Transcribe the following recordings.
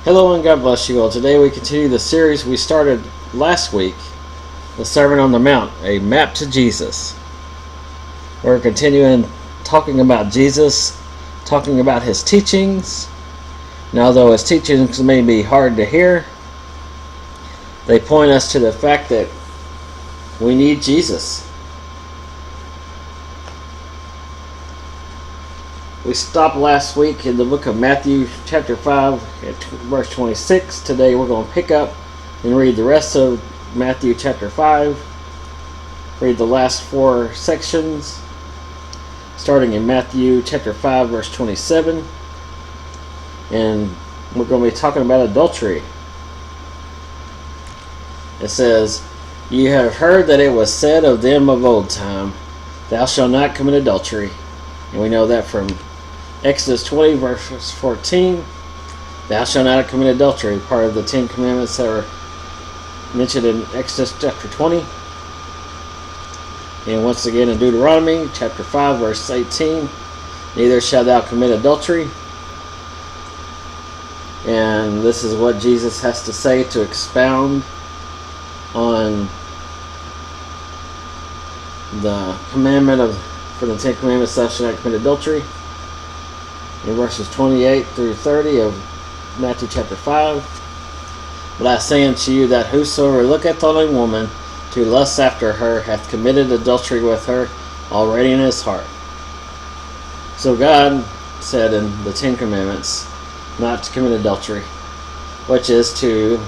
Hello and God bless you all. Today we continue the series we started last week, the Sermon on the Mount, a map to Jesus. We're continuing talking about Jesus, talking about his teachings. And although his teachings may be hard to hear, they point us to the fact that we need Jesus. We stopped last week in the book of Matthew chapter 5 at verse 26. Today we're going to pick up and read the rest of Matthew chapter 5. Read the last four sections, starting in Matthew chapter 5 verse 27. And we're going to be talking about adultery. It says, "You have heard that it was said of them of old time, Thou shalt not commit adultery." And we know that from Exodus 20 verse 14, "Thou shalt not commit adultery," part of the 10 Commandments that were mentioned in Exodus chapter 20. And once again in Deuteronomy chapter 5 verse 18, "Neither shalt thou commit adultery." And this is what Jesus has to say to expound on the commandment for the 10 Commandments, "Thou shalt not commit adultery," in verses 28 through 30 of Matthew chapter 5. "But I say unto you that whosoever looketh on a woman to lust after her hath committed adultery with her already in his heart." So God said in the 10 Commandments not to commit adultery, which is to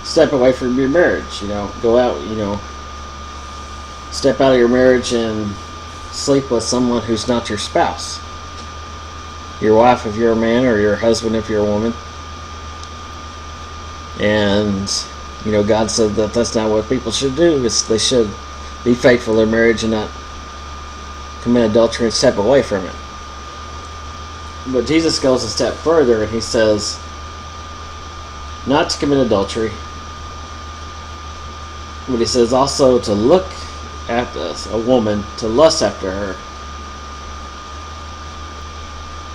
step away from your marriage. Go out, step out of your marriage and sleep with someone who's not your spouse. Your wife if you're a man, or your husband if you're a woman. And God said that that's not what people should do. They should be faithful to their marriage and not commit adultery and step away from it. But Jesus goes a step further and he says not to commit adultery, but he says also to look at a woman, to lust after her,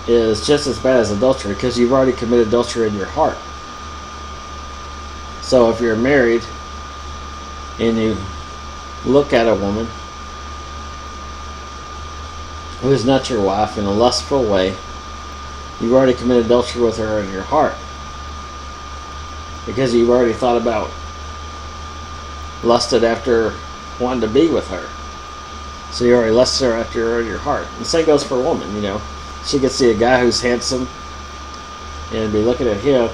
is just as bad as adultery, because you've already committed adultery in your heart. So if you're married and you look at a woman who is not your wife in a lustful way, you've already committed adultery with her in your heart, because you've already thought about, lusted after wanting to be with her. So you already lusted her after her in your heart. The same goes for a woman. She could see a guy who's handsome and be looking at him,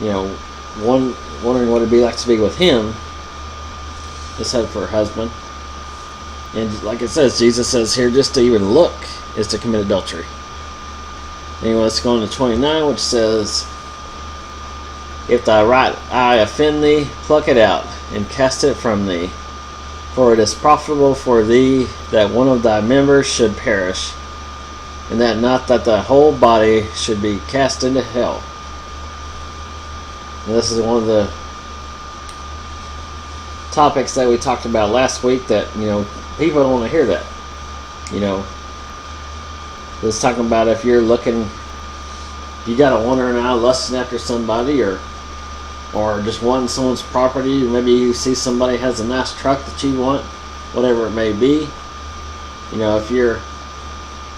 wondering what it'd be like to be with him instead of for her husband. And like it says, Jesus says here, just to even look is to commit adultery. Anyway, let's go on to 29, which says, "If thy right eye offend thee, pluck it out, and cast it from thee. For it is profitable for thee that one of thy members should perish, and that not that thy whole body should be cast into hell." And this is one of the topics that we talked about last week, that people don't want to hear that. It's talking about if you're looking, you got a wandering eye lusting after somebody, or just wanting someone's property. Maybe you see somebody has a nice truck that you want, whatever it may be. If your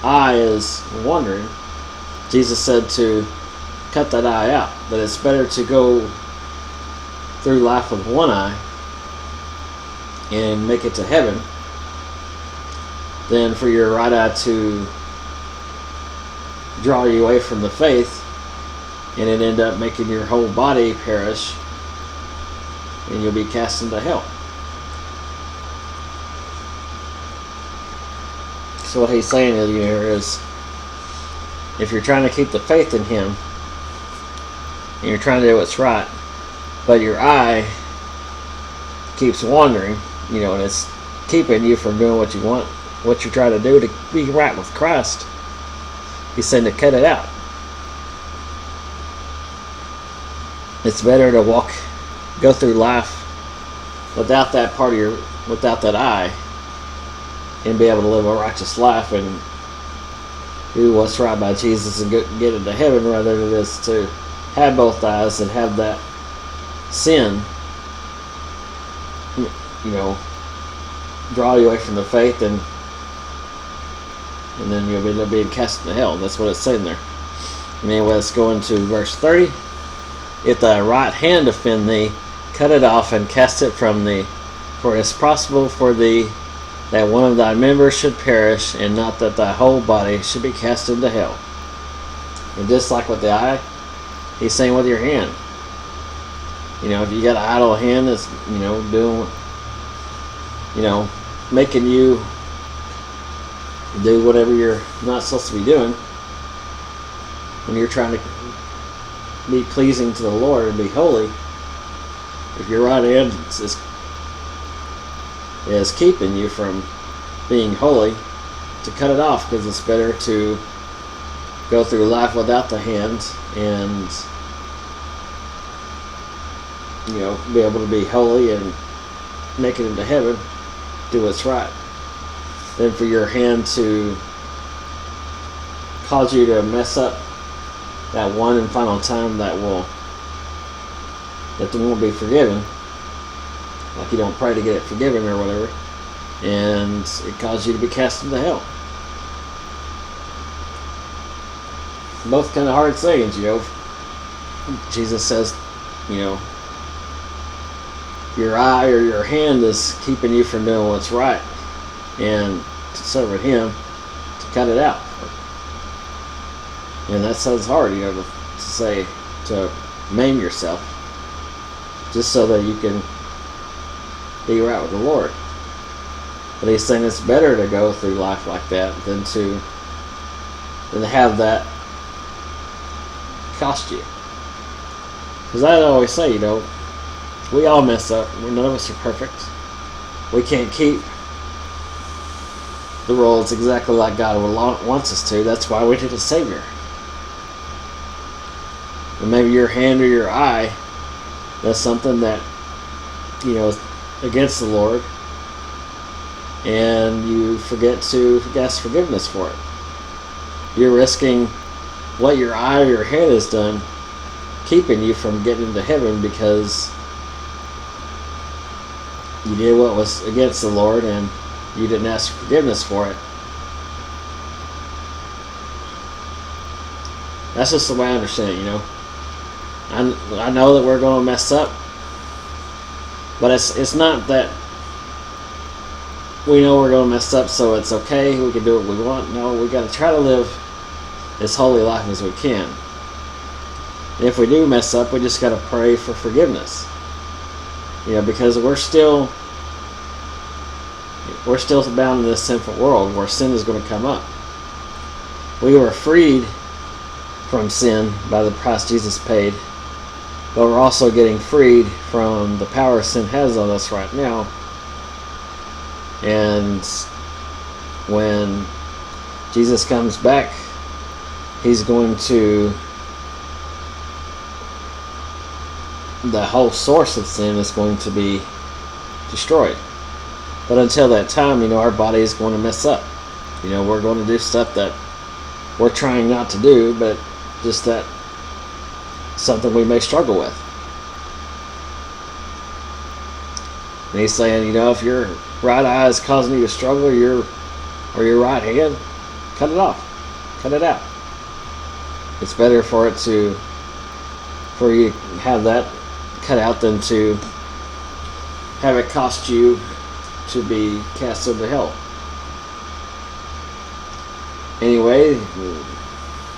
eye is wandering, Jesus said to cut that eye out. That it's better to go through life with one eye and make it to heaven than for your right eye to draw you away from the faith and it end up making your whole body perish, and you'll be cast into hell. So what he's saying here is, if you're trying to keep the faith in him, and you're trying to do what's right, but your eye keeps wandering, and it's keeping you from doing what you want, what you're trying to do to be right with Christ, he's saying to cut it out. It's better to go through life without that part of without that eye, and be able to live a righteous life and do what's right by Jesus and get into heaven, rather than it is to have both eyes and have that sin, draw you away from the faith, and then you'll be being cast into hell. That's what it's saying there. And anyway, let's go into verse 30. If thy right hand offend thee, cut it off and cast it from thee. For it is possible for thee that one of thy members should perish, and not that thy whole body should be cast into hell. And just like with the eye, he's saying with your hand. If you got an idle hand that's, doing, making you do whatever you're not supposed to be doing, when you're trying to be pleasing to the Lord and be holy, if your right hand is keeping you from being holy, to cut it off, because it's better to go through life without the hand and be able to be holy and make it into heaven, do what's right, than for your hand to cause you to mess up that one and final time that won't be forgiven. Like you don't pray to get it forgiven or whatever, and it causes you to be cast into hell. Both kind of hard sayings, Jesus says, your eye or your hand is keeping you from doing what's right and serving Him, to cut it out. And that sounds hard, to say, to maim yourself, just so that you can be right with the Lord. But He's saying it's better to go through life like that than to have that cost you. Because I always say, we all mess up. None of us are perfect. We can't keep the rules exactly like God wants us to. That's why we need a Savior. And maybe your hand or your eye does something that, is against the Lord, and you forget to ask forgiveness for it. You're risking what your eye or your hand has done, keeping you from getting into heaven, because you did what was against the Lord and you didn't ask forgiveness for it. That's just the way I understand it, I know that we're going to mess up, but it's not that we know we're going to mess up, so it's okay, we can do what we want. No, we got to try to live as holy life as we can. And if we do mess up, we just got to pray for forgiveness. Because we're still bound in this sinful world where sin is going to come up. We were freed from sin by the price Jesus paid, but we're also getting freed from the power sin has on us right now. And when Jesus comes back, He's going to, the whole source of sin is going to be destroyed. But until that time, our body is going to mess up. We're going to do stuff that we're trying not to do, but just that something we may struggle with. And He's saying, if your right eye is causing you to struggle, or your right hand, cut it off. Cut it out. It's better for you to have that cut out than to have it cost you to be cast into hell. Anyway,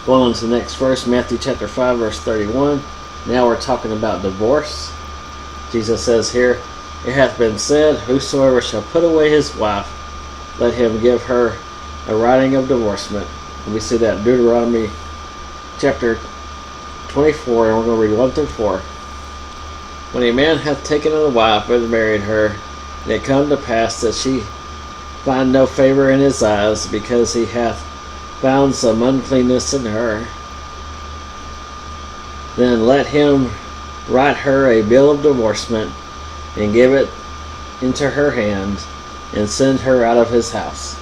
going on to the next verse, Matthew chapter 5, verse 31. Now we're talking about divorce. Jesus says here, it hath been said, whosoever shall put away his wife, let him give her a writing of divorcement. And we see that in Deuteronomy chapter 24, and we're going to read 1 through 4. When a man hath taken a wife and married her, and it come to pass that she find no favor in his eyes, because he hath found some uncleanness in her, then let him write her a bill of divorcement, and give it into her hand, and send her out of his house.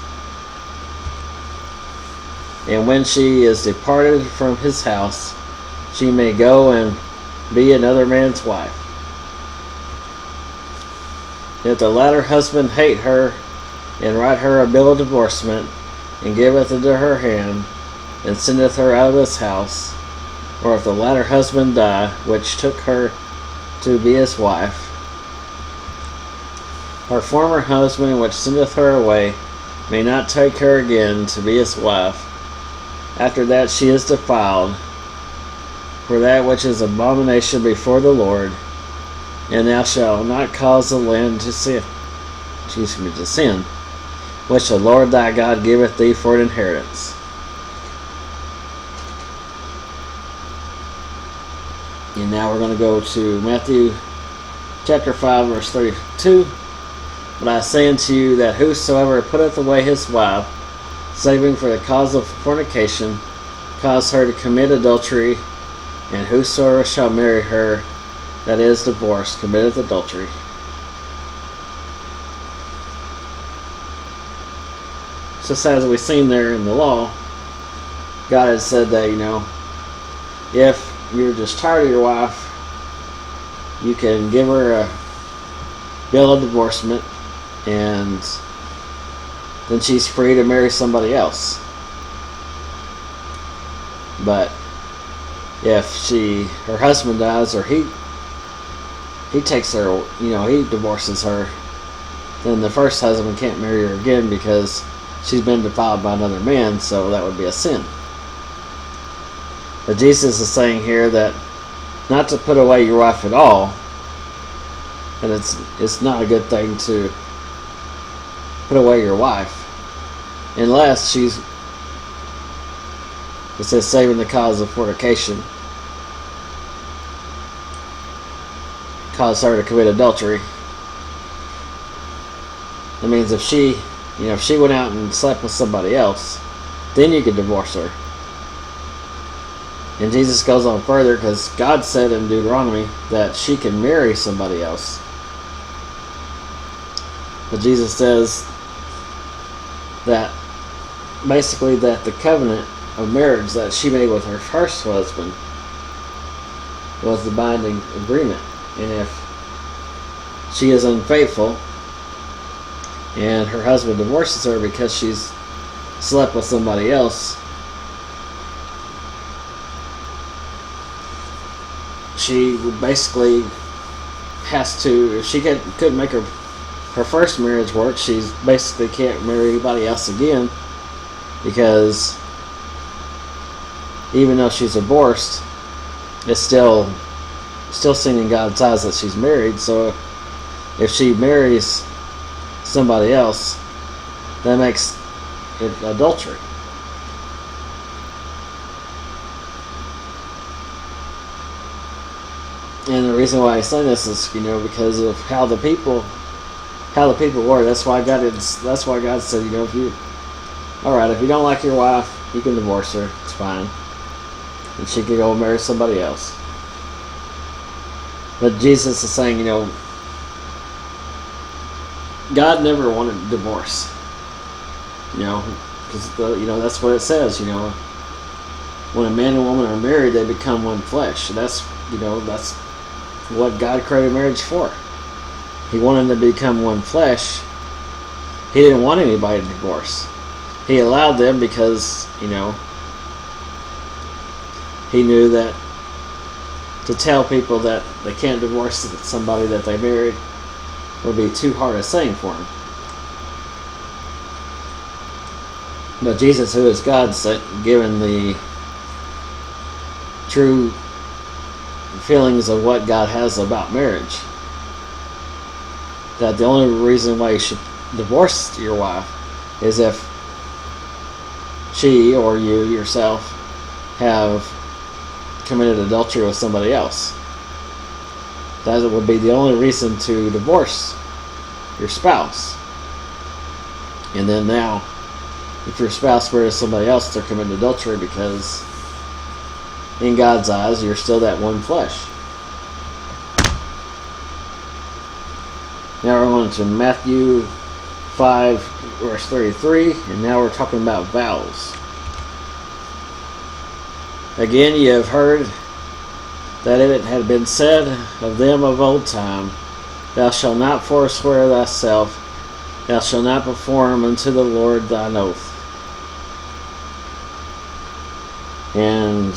And when she is departed from his house, she may go and be another man's wife. If the latter husband hate her, and write her a bill of divorcement, and giveth into her hand, and sendeth her out of his house, or if the latter husband die, which took her to be his wife, her former husband which sendeth her away may not take her again to be his wife, after that she is defiled, for that which is abomination before the Lord, and thou shalt not cause the land to sin, which the Lord thy God giveth thee for an inheritance. And now we're going to go to Matthew chapter 5, verse 32. But I say unto you that whosoever putteth away his wife, saving for the cause of fornication, cause her to commit adultery, and whosoever shall marry her that is divorced committeth adultery. Just as we've seen there in the law, God had said that, if you're just tired of your wife, you can give her a bill of divorcement, and then she's free to marry somebody else. But if her husband dies, or he takes her, he divorces her, then the first husband can't marry her again because she's been defiled by another man, so that would be a sin. But Jesus is saying here that not to put away your wife at all, and it's not a good thing to put away your wife unless it says saving the cause of fornication, cause her to commit adultery. That means if she went out and slept with somebody else, then you could divorce her. And Jesus goes on further, because God said in Deuteronomy that she can marry somebody else. But Jesus says that basically that the covenant of marriage that she made with her first husband was the binding agreement. And if she is unfaithful and her husband divorces her because she's slept with somebody else, she basically has to, if she couldn't make her first marriage work, she basically can't marry anybody else again, because even though she's divorced, it's still seen in God's eyes that she's married. So if she marries somebody else, that makes it adultery. And the reason why I say this is, because of how the people were. That's why God said, if you don't like your wife, you can divorce her. It's fine, and she can go marry somebody else. But Jesus is saying, God never wanted divorce. Because that's what it says. When a man and woman are married, they become one flesh. That's what God created marriage for. He wanted them to become one flesh. He didn't want anybody to divorce. He allowed them because, he knew that to tell people that they can't divorce somebody that they married would be too hard a saying for them. But Jesus, who is God, given the true feelings of what God has about marriage, that the only reason why you should divorce your wife is if she or you yourself have committed adultery with somebody else. That would be the only reason to divorce your spouse. And then now, if your spouse marries somebody else, they're committing adultery, because in God's eyes, you're still that one flesh. Now we're on to Matthew 5, verse 33, and now we're talking about vows. Again, ye have heard that it had been said of them of old time, Thou shalt not forswear thyself, thou shalt not perform unto the Lord thine oath. And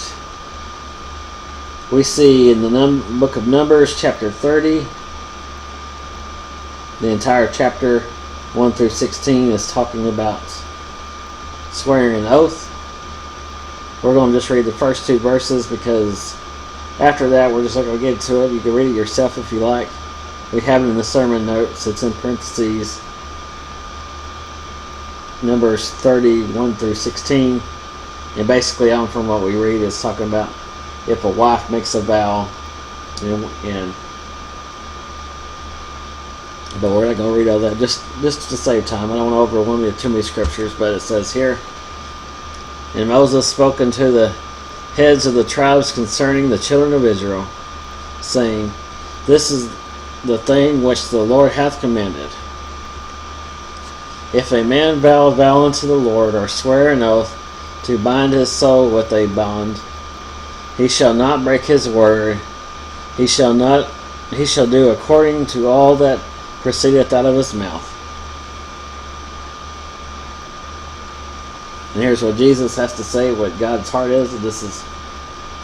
we see in the book of Numbers, chapter 30, the entire chapter 1 through 16 is talking about swearing an oath. We're going to just read the first 2 verses, because after that we're just not going to get to it. You can read it yourself if you like. We have it in the sermon notes. It's in parentheses. Numbers 31 through 16. And basically, on from what we read, it's talking about if a wife makes a vow, but we're not going to read all that just to save time. I don't want to overwhelm you with too many scriptures, but it says here, And Moses spoke unto the heads of the tribes concerning the children of Israel, saying, This is the thing which the Lord hath commanded. If a man vow a vow unto the Lord, or swear an oath to bind his soul with a bond, he shall not break his word. He shall do according to all that proceedeth out of his mouth. And here's what Jesus has to say, what God's heart is. This is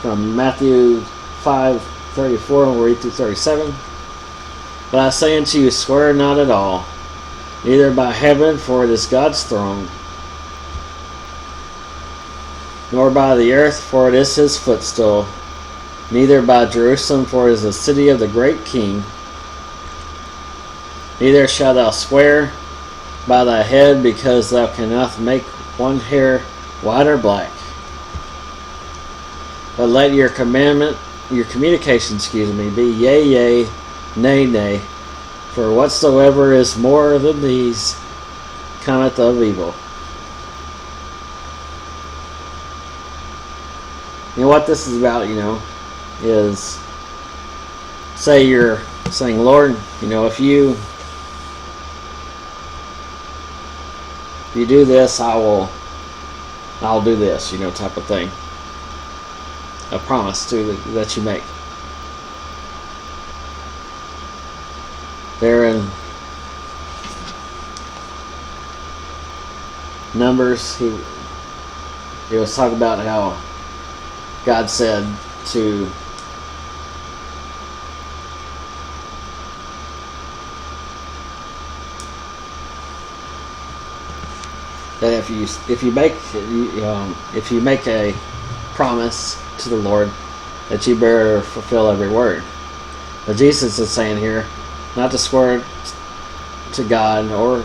from Matthew 5:34, and we'll read through 37. But I say unto you, swear not at all, neither by heaven, for it is God's throne, nor by the earth, for it is his footstool, neither by Jerusalem, for it is the city of the great King. Neither shalt thou swear by thy head, because thou cannot make one hair white or black. But let your communication, be yea, yea, nay, nay. For whatsoever is more than these cometh of evil. You know what this is about, is, say you're saying, Lord, if you do this, I'll do this, type of thing. A promise that you make. There in Numbers, he was talking about how God said to that if you make a promise to the Lord, that you better fulfill every word. But Jesus is saying here, not to swear to God or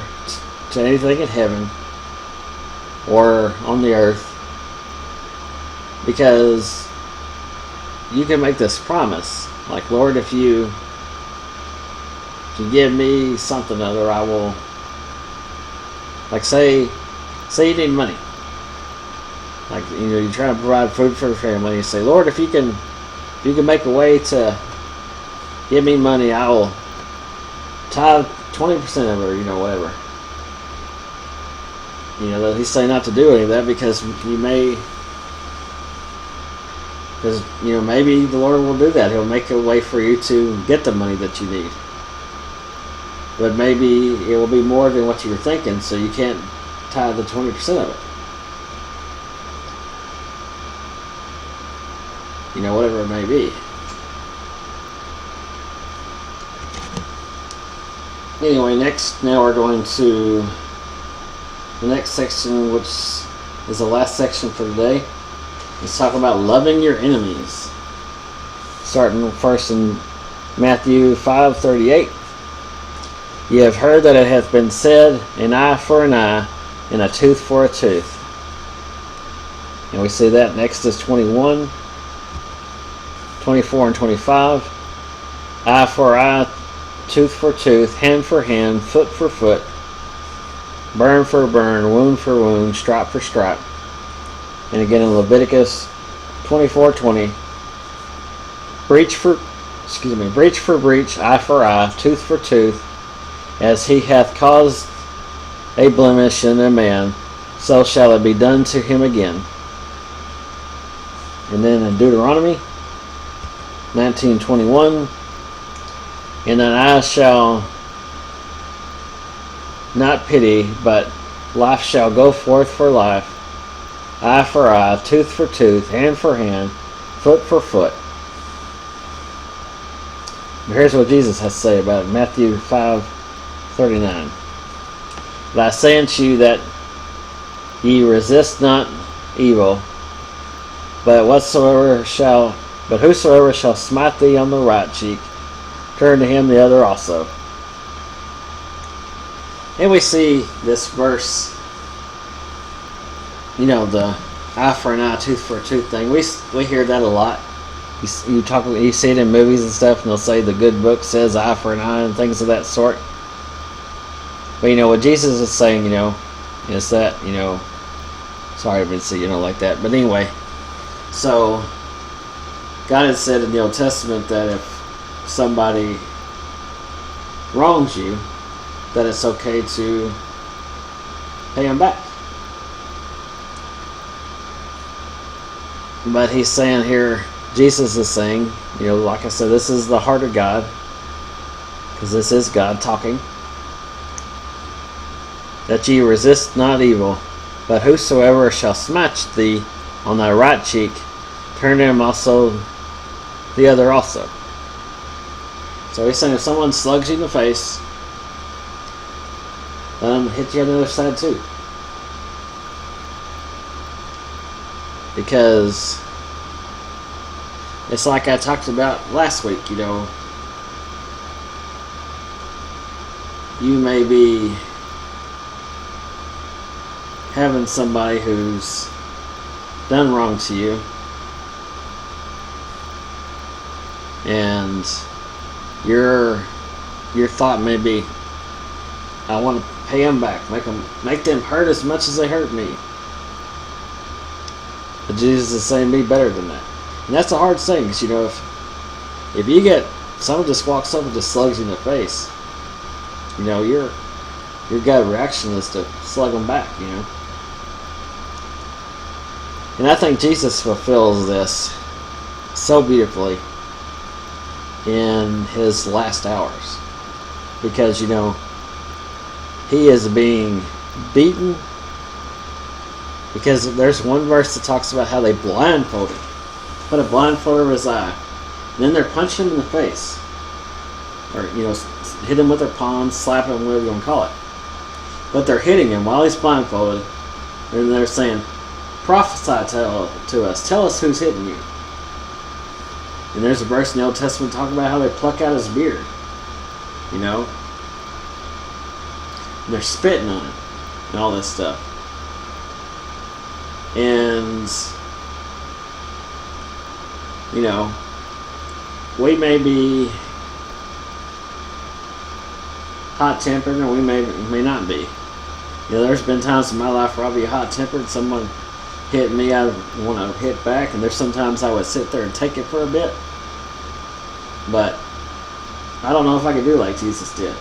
to anything in heaven or on the earth, because you can make this promise, like, Lord, if you give me something other, I will, like, say you need money, like, you're trying to provide food for the family, you say, Lord, if you can make a way to give me money, I will tithe 20% of it, or whatever. He's saying not to do any of that, because maybe the Lord will do that. He'll make a way for you to get the money that you need. But maybe it will be more than what you were thinking, so you can't tithe the 20% of it. Whatever it may be. Anyway, now we're going to the next section, which is the last section for today. Let's talk about loving your enemies. Starting first in Matthew 5:38. Ye have heard that it hath been said, an eye for an eye, and a tooth for a tooth. And we see that in Exodus 21, 24 and 25. Eye for eye, tooth for tooth, hand for hand, foot for foot, burn for burn, wound for wound, stripe for stripe. And again in Leviticus 24:20, breach for breach, eye for eye, tooth for tooth, as he hath caused a blemish in a man, so shall it be done to him again. And then in Deuteronomy 19:21, and an eye shall not pity, but life shall go forth for life, eye for eye, tooth for tooth, hand for hand, foot for foot. But here's what Jesus has to say about it. Matthew 5:39. But I say unto you that ye resist not evil, but whosoever shall smite thee on the right cheek, turn to him the other also. And we see this verse, the eye for an eye, tooth for a tooth thing. We hear that a lot. You see it in movies and stuff, and they'll say the good book says eye for an eye and things of that sort. But what Jesus is saying, is that, sorry I didn't say, like that. But anyway, so God had said in the Old Testament that if somebody wrongs you, that it's okay to pay them back. But he's saying here, Jesus is saying, like I said, this is the heart of God, because this is God talking, that ye resist not evil, but whosoever shall smite thee on thy right cheek, turn to him also the other also. So he's saying if someone slugs you in the face, let them hit you on the other side too. Because it's like I talked about last week, you may be having somebody who's done wrong to you, and your thought may be, I want to pay them back, make them hurt as much as they hurt me. But Jesus is saying, be better than that. And that's a hard thing, because if you get someone just walks up and just slugs you in the face, your gut reaction is to slug them back, And I think Jesus fulfills this so beautifully in his last hours, because he is being beaten, because there's one verse that talks about how they blindfolded, put a blindfold over his eye, and then they're punching him in the face, or hit him with their palms, slap him, whatever you want to call it. But they're hitting him while he's blindfolded, and they're saying, prophesy to us, tell us who's hitting you. And there's a verse in the Old Testament talking about how they pluck out his beard, and they're spitting on him and all this stuff. And we may be hot-tempered, or we may not be. There's been times in my life where I'll be hot-tempered, someone hit me, I want to hit back, and there's sometimes I would sit there and take it for a bit. But I don't know if I could do like Jesus did.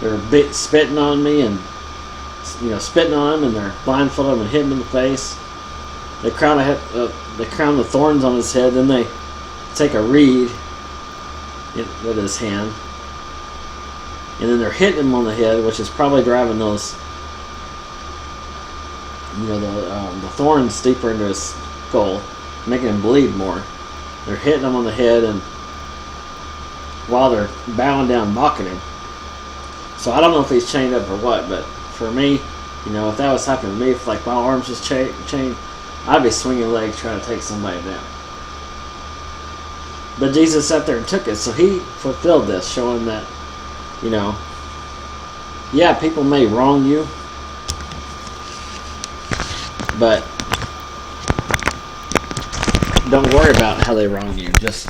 They're spitting on me, and spitting on him, and they're blindfolded him and hit him in the face. They crown the thorns on his head. Then they take a reed with his hand, and then they're hitting him on the head, which is probably driving those, the thorns deeper into his skull, making him bleed more. They're hitting him on the head, and while they're bowing down, mocking him. So I don't know if he's chained up or what, but for me, if that was happening to me, if like my arms was chained, I'd be swinging legs trying to take somebody down. But Jesus sat there and took it, so he fulfilled this, showing that, yeah, people may wrong you, but don't worry about how they wrong you. Just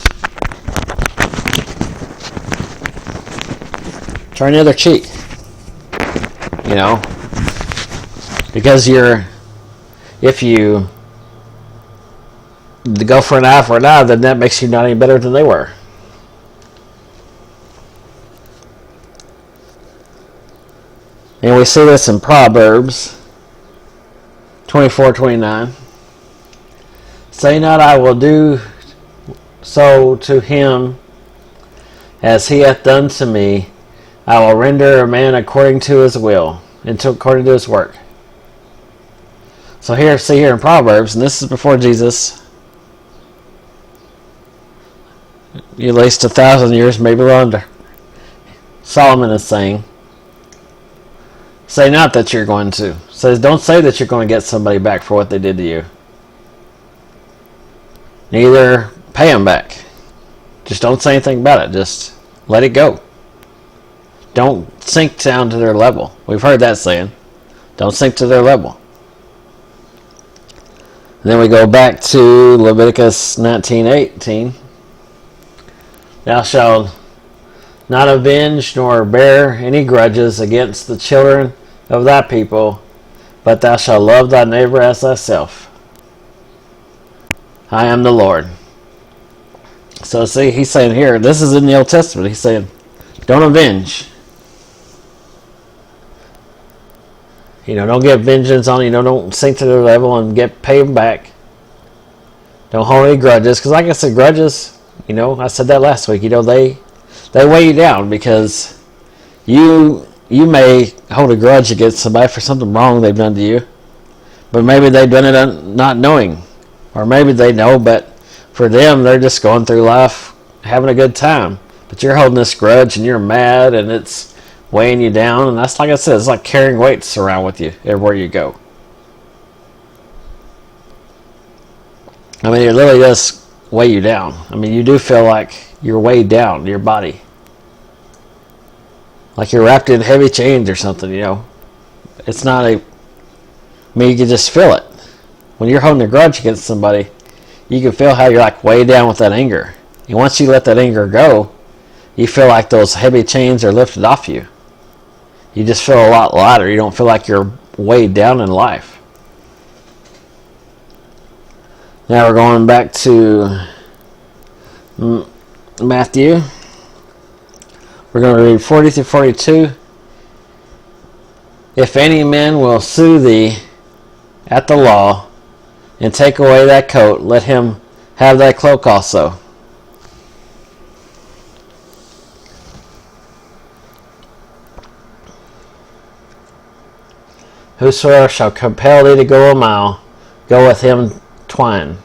turn the other cheek. Because if you go for an eye, then that makes you not any better than they were. And we see this in Proverbs 24:29. Say not, I will do so to him as he hath done to me. I will render a man according to his will, and according to his work. So here in Proverbs, and this is before Jesus, at least 1,000 years, maybe longer, Solomon is saying, say not that you're going to. Says, don't say that you're going to get somebody back for what they did to you. Neither pay them back. Just don't say anything about it. Just let it go. Don't sink down to their level. We've heard that saying. Don't sink to their level. And then we go back to Leviticus 19:18. Thou shalt not avenge nor bear any grudges against the children of thy people, but thou shalt love thy neighbor as thyself. I am the Lord. So see, he's saying here, this is in the Old Testament, he's saying, don't avenge. Don't get vengeance on, don't sink to their level and get paid back. Don't hold any grudges, because like I said, grudges, I said that last week, they weigh you down, because you may hold a grudge against somebody for something wrong they've done to you, but maybe they've done it not knowing, or maybe they know, but for them, they're just going through life having a good time, but you're holding this grudge and you're mad and it's weighing you down, and that's, like I said, it's like carrying weights around with you everywhere you go. I mean, it really does weigh you down. I mean, you do feel like you're weighed down, your body. Like you're wrapped in heavy chains or something, It's not you can just feel it. When you're holding a grudge against somebody, you can feel how you're like weighed down with that anger. And once you let that anger go, you feel like those heavy chains are lifted off you. You just feel a lot lighter. You don't feel like you're weighed down in life. Now we're going back to Matthew. We're going to read 40 through 42. If any man will sue thee at the law, and take away that coat, let him have that cloak also. Whosoever shall compel thee to go a mile, go with him twine.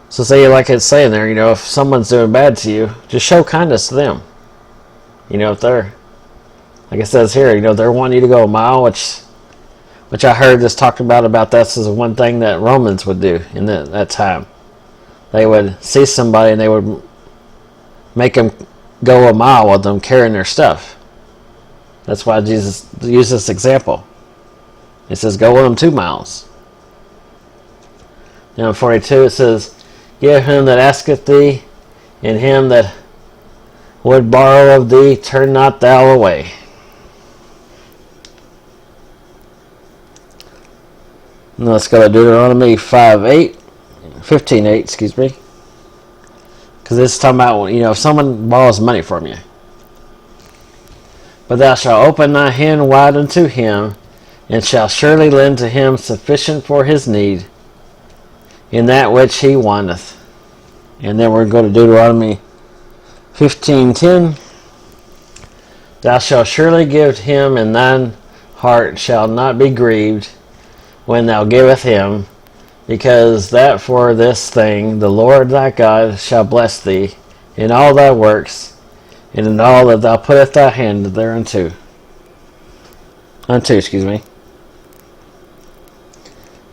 So say, like it's saying there, if someone's doing bad to you, just show kindness to them. If they're, like it says here, they're wanting you to go a mile, which I heard this talked about this is one thing that Romans would do in that time. They would see somebody and they would make them go a mile with them carrying their stuff. That's why Jesus used this example. He says, go with them 2 miles. Now in 42 it says, give him that asketh thee, and him that would borrow of thee, turn not thou away. Now let's go to Deuteronomy 15:8, excuse me. Because this is talking about, if someone borrows money from you. But thou shalt open thy hand wide unto him, and shalt surely lend to him sufficient for his need, in that which he wanteth. And then we're going to go to Deuteronomy 15:10. Thou shalt surely give him, and thine heart shall not be grieved when thou giveth him, because that for this thing the Lord thy God shall bless thee in all thy works, and in all that thou puttest thy hand thereunto. Excuse me.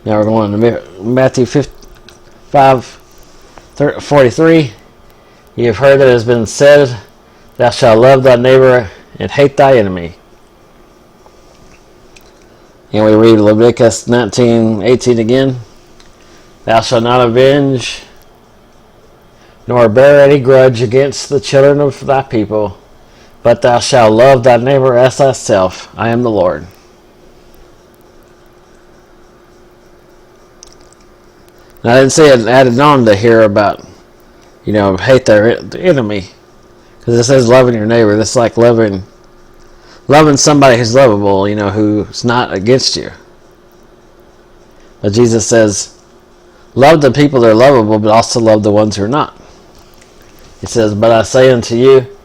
Now we're going to Matthew 5:43. Ye have heard that it has been said, thou shalt love thy neighbor and hate thy enemy. And we read Leviticus 19:18 again. Thou shalt not avenge, nor bear any grudge against the children of thy people, but thou shalt love thy neighbor as thyself. I am the Lord. And I didn't say it added on to here about, hate their enemy. Because it says loving your neighbor. That's like loving loving somebody who's lovable, who's not against you. But Jesus says, love the people that are lovable, but also love the ones who are not. He says, but I say unto you,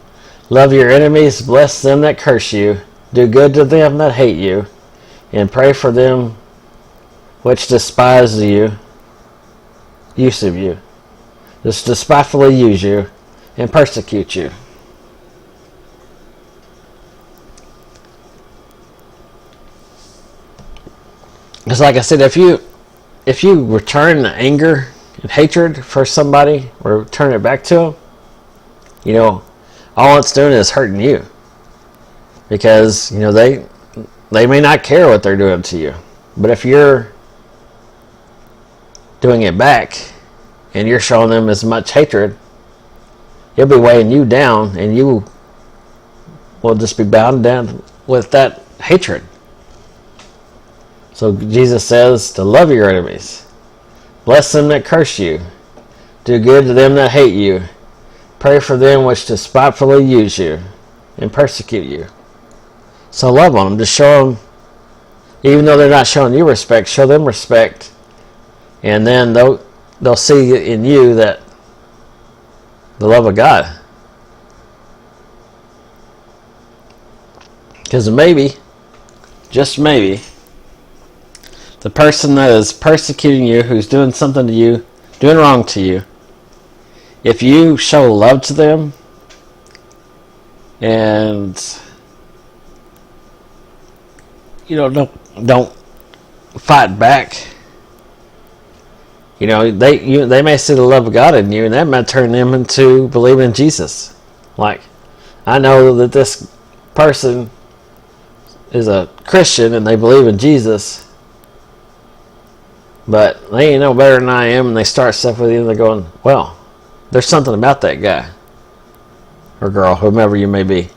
love your enemies, bless them that curse you, do good to them that hate you, and pray for them which despise you, use of you, just despitefully use you, and persecute you. Because like I said, if you return anger and hatred for somebody, or turn it back to them, all it's doing is hurting you. Because, they may not care what they're doing to you. But if you're doing it back, and you're showing them as much hatred, it'll be weighing you down, and you will just be bound down with that hatred. So Jesus says to love your enemies, bless them that curse you, do good to them that hate you, pray for them which despitefully use you and persecute you. So love on them. Just show them, even though they're not showing you respect, show them respect, and then they'll see in you that the love of God. Because maybe, just maybe, the person that is persecuting you, who's doing something to you, doing wrong to you, if you show love to them and don't fight back, they may see the love of God in you, and that might turn them into believing in Jesus. Like, I know that this person is a Christian and they believe in Jesus, but they ain't no better than I am, and they start stuff with you, and they're going, well, there's something about that guy or girl, whomever you may be.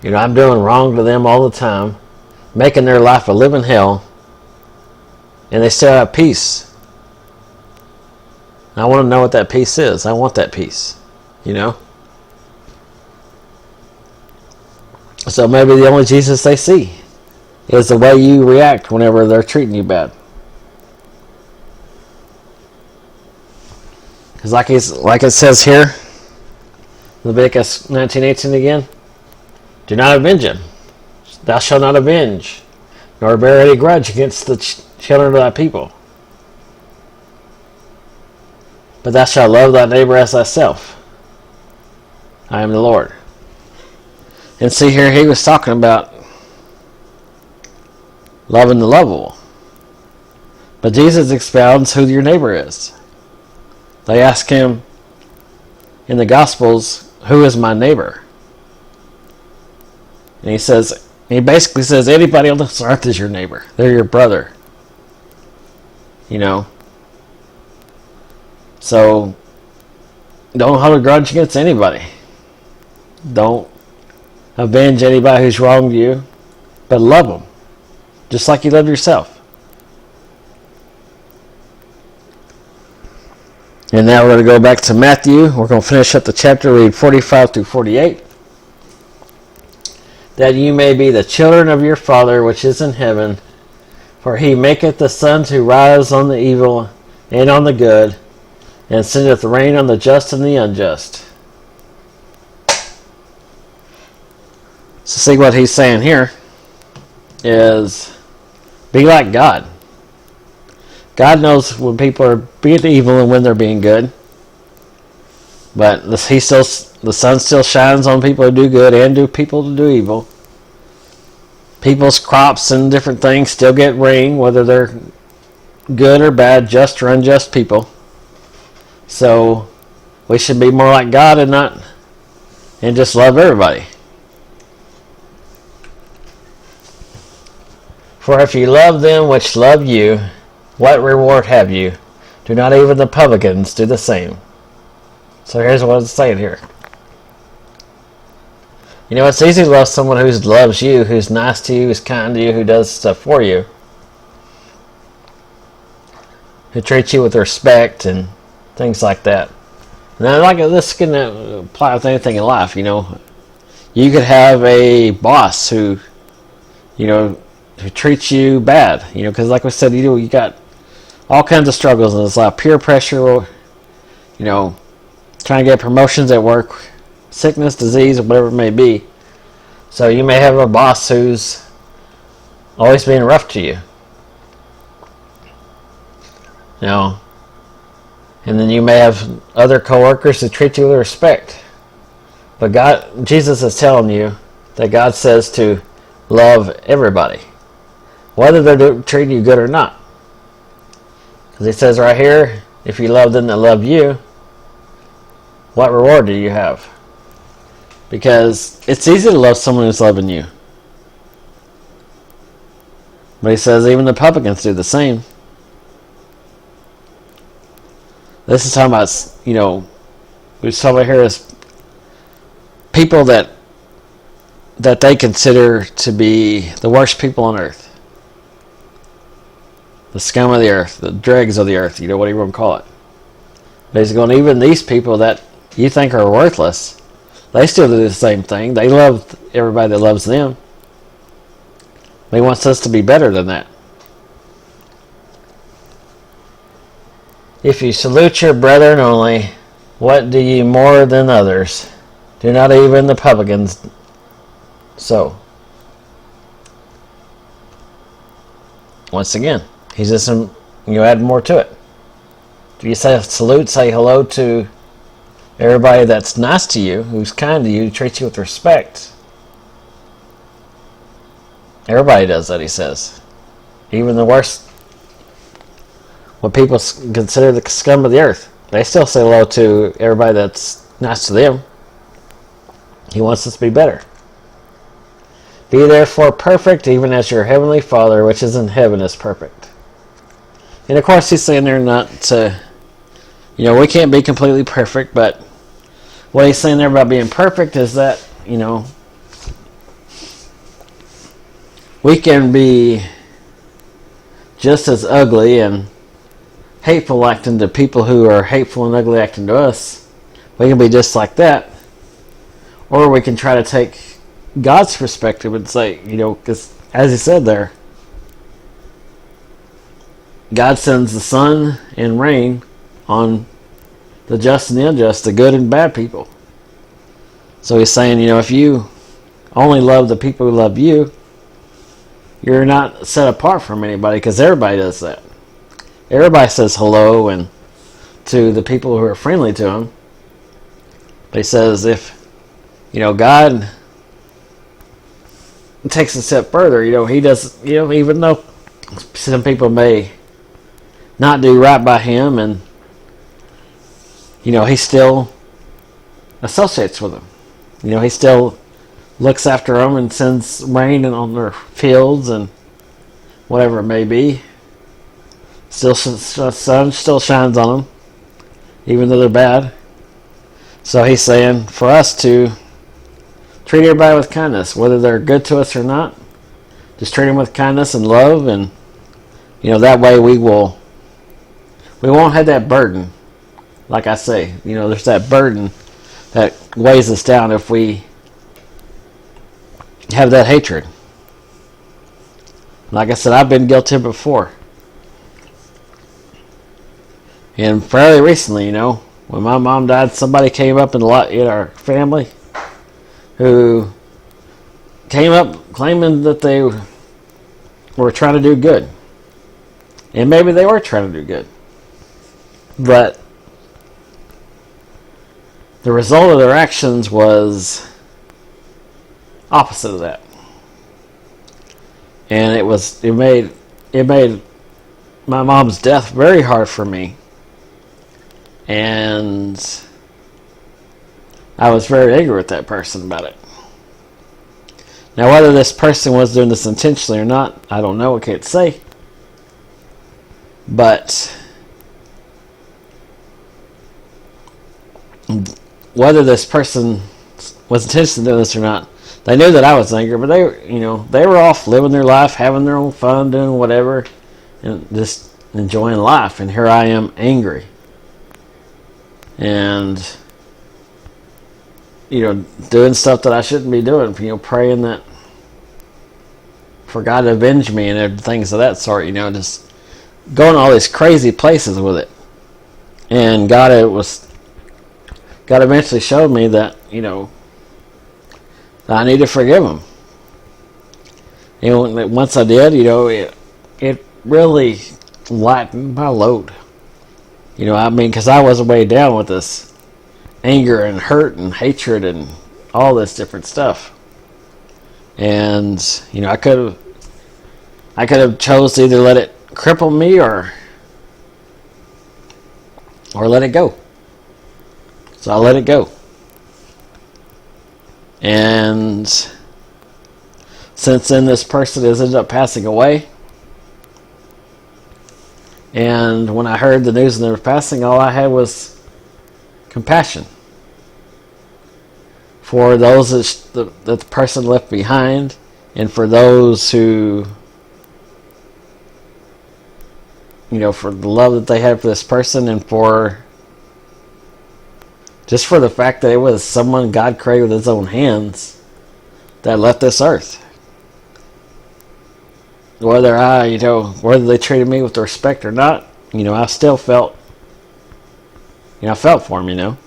I'm doing wrong to them all the time, making their life a living hell, and they still have peace. I want to know what that peace is. I want that peace, So maybe the only Jesus they see is the way you react whenever they're treating you bad. Because like it says here, Leviticus 19:18 again, do not avenge him. Thou shalt not avenge, nor bear any grudge against the children of thy people. But thou shalt love thy neighbor as thyself. I am the Lord. And see here, he was talking about loving the lovable. But Jesus expounds who your neighbor is. They ask him in the Gospels, who is my neighbor? And he basically says, anybody on this earth is your neighbor. They're your brother. So, don't hold a grudge against anybody. Don't avenge anybody who's wronged you, but love them, just like you love yourself. And now we're going to go back to Matthew. We're going to finish up the chapter, read 45 through 48. That you may be the children of your Father which is in heaven, for he maketh the sun to rise on the evil and on the good, and sendeth rain on the just and the unjust. So see, what he's saying here is, be like God. God knows when people are being evil and when they're being good. But the sun still shines on people who do good and do people who do evil. People's crops and different things still get rain, whether they're good or bad, just or unjust people. So we should be more like God and just love everybody. For if you love them which love you, what reward have you? Do not even the publicans do the same? So here's what it's saying here. It's easy to love someone who loves you, who's nice to you, who's kind to you, who does stuff for you, who treats you with respect and things like that. Now, this can apply with anything in life, You You could have a boss who treats you bad, because like we said, you got all kinds of struggles in this life, peer pressure, trying to get promotions at work, sickness, disease, or whatever it may be. So you may have a boss who's always being rough to you. And then you may have other coworkers who treat you with respect. But Jesus is telling you that God says to love everybody, whether they're treating you good or not. Because he says right here, if you love them that love you, what reward do you have? Because it's easy to love someone who's loving you. But he says even the publicans do the same. This is talking about, we saw here as people that they consider to be the worst people on earth. The scum of the earth, the dregs of the earth, whatever you want to call it. Basically, even these people that you think are worthless, they still do the same thing. They love everybody that loves them. He wants us to be better than that. If you salute your brethren only, what do ye more than others? Do not even the publicans so? Once again, he's just add more to it. If you say salute, say hello to everybody that's nice to you, who's kind to you, treats you with respect. Everybody does that, he says. Even the worst, what people consider the scum of the earth, they still say hello to everybody that's nice to them. He wants us to be better. Be therefore perfect, even as your heavenly Father, which is in heaven, is perfect. And of course, he's saying there not to, we can't be completely perfect, but what he's saying there about being perfect is that, we can be just as ugly and hateful acting to people who are hateful and ugly acting to us. We can be just like that. Or we can try to take God's perspective and say, because as he said there, God sends the sun and rain on the just and the unjust, the good and bad people. So he's saying, if you only love the people who love you, you're not set apart from anybody, because everybody does that. Everybody says hello and to the people who are friendly to them. But he says if, God takes a step further, he does, even though some people may not do right by him, and, he still associates with them. He still looks after them and sends rain on their fields and whatever it may be. Still, the sun still shines on them, even though they're bad. So he's saying for us to treat everybody with kindness, whether they're good to us or not. Just treat them with kindness and love, and that way we won't have that burden. Like I say, there's that burden that weighs us down if we have that hatred. Like I said, I've been guilty before. And fairly recently, when my mom died, somebody came up in our family who came up claiming that they were trying to do good. And maybe they were trying to do good. But the result of their actions was opposite of that. And it made my mom's death very hard for me. And I was very angry with that person about it. Now, whether this person was doing this intentionally or not, I don't know. I can't say. But whether this person was intentionally doing this or not, they knew that I was angry. But they were off living their life, having their own fun, doing whatever, and just enjoying life. And here I am, angry. And doing stuff that I shouldn't be doing, praying that for God to avenge me and things of that sort, just going all these crazy places with it. And God eventually showed me that, that I need to forgive him. And once I did, it really lightened my load. Because I was weighed down with this anger and hurt and hatred and all this different stuff. And, I could have chose to either let it cripple me or let it go. So I let it go. And since then, this person has ended up passing away. And when I heard the news and they were passing, all I had was compassion for those that the person left behind, and for those who, for the love that they had for this person, and for just for the fact that it was someone God created with his own hands that left this earth. Whether whether they treated me with respect or not, I still felt, I felt for them,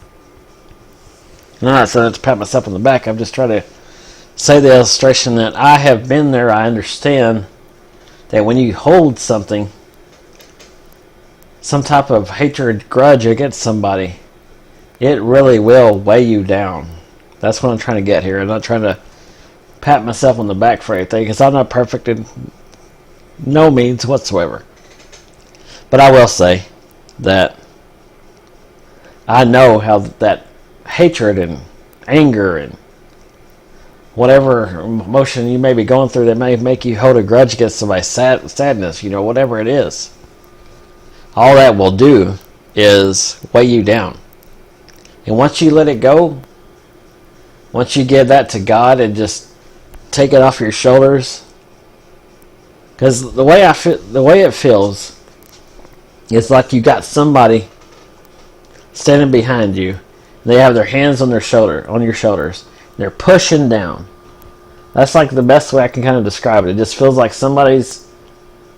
I'm not saying to pat myself on the back. I'm just trying to say the illustration that I have been there. I understand that when you hold something, some type of hatred, grudge against somebody, it really will weigh you down. That's what I'm trying to get here. I'm not trying to pat myself on the back for anything, because I'm not perfect in no means whatsoever. But I will say that I know how that hatred and anger and whatever emotion you may be going through that may make you hold a grudge against somebody's sadness, whatever it is, all that will do is weigh you down. And once you let it go, once you give that to God and just take it off your shoulders, because the way it feels, it's like you got somebody standing behind you. They have their hands on your shoulders. They're pushing down. That's like the best way I can kind of describe it. It just feels like somebody's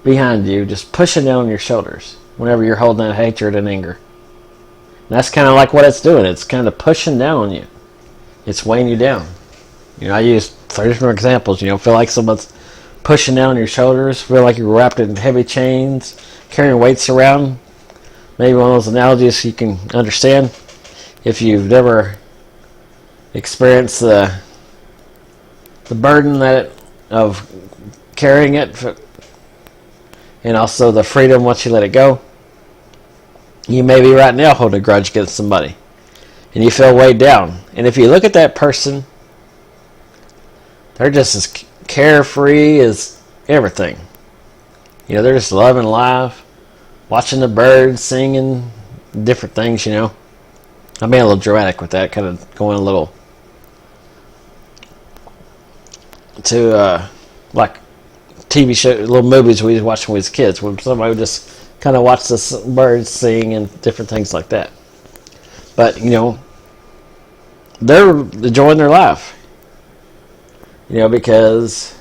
behind you, just pushing down on your shoulders whenever you're holding that hatred and anger. And that's kind of like what it's doing. It's kind of pushing down on you. It's weighing you down. I use 3 different examples. Feel like someone's pushing down on your shoulders. Feel like you're wrapped in heavy chains, carrying weights around. Maybe one of those analogies you can understand. If you've never experienced the burden of carrying it, and also the freedom once you let it go, you may be right now holding a grudge against somebody, and you feel weighed down. And if you look at that person, they're just as carefree as everything. They're just loving life, watching the birds, singing, different things, I'm being a little dramatic with that, kind of going a little to like TV show, little movies we watched when we was kids, when somebody would just kind of watch the birds sing and different things like that. But they're enjoying their life, because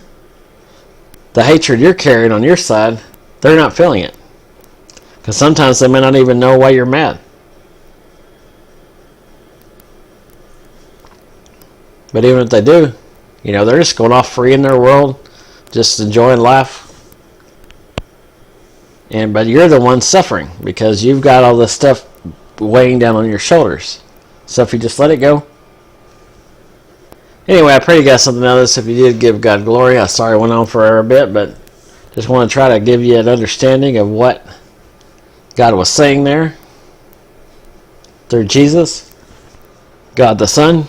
the hatred you're carrying on your side, they're not feeling it, because sometimes they may not even know why you're mad. But even if they do, they're just going off free in their world, just enjoying life. But you're the one suffering because you've got all this stuff weighing down on your shoulders. So if you just let it go. Anyway, I pray you got something out of this. If you did, give God glory. I'm sorry I went on for a bit, but just want to try to give you an understanding of what God was saying there through Jesus, God the Son.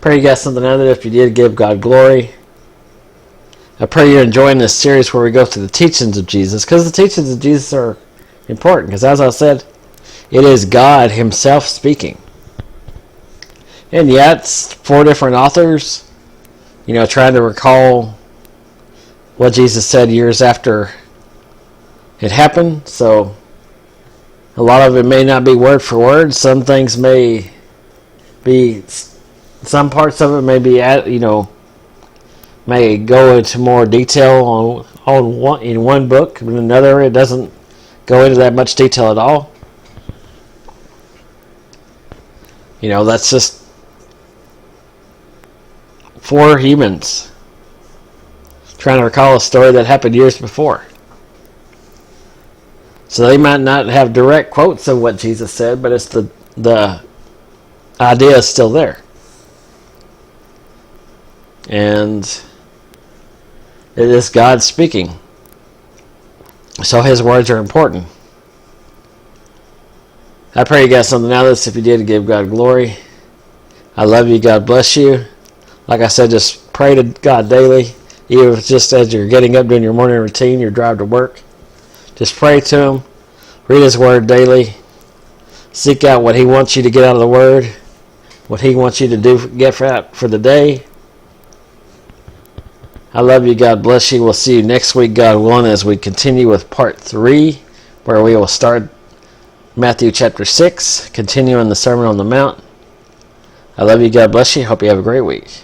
Pray you got something out of it. If you did, give God glory. I pray you're enjoying this series where we go through the teachings of Jesus, because the teachings of Jesus are important, because as I said, it is God himself speaking. And yet, it's 4 different authors, trying to recall what Jesus said years after it happened. So a lot of it may not be word for word. Some things may be some parts of it may be may go into more detail in one book, but in another it doesn't go into that much detail at all. That's just four humans trying to recall a story that happened years before. So they might not have direct quotes of what Jesus said, but it's the idea is still there. And it is God speaking. So his words are important. I pray you got something out of this. If you did, give God glory. I love you. God bless you. Like I said, just pray to God daily. Even if it's just as you're getting up doing your morning routine, your drive to work. Just pray to him. Read his word daily. Seek out what he wants you to get out of the word. What he wants you to get for the day. I love you. God bless you. We'll see you next week, God willing, as we continue with part 3, where we will start Matthew chapter 6, continuing the Sermon on the Mount. I love you. God bless you. Hope you have a great week.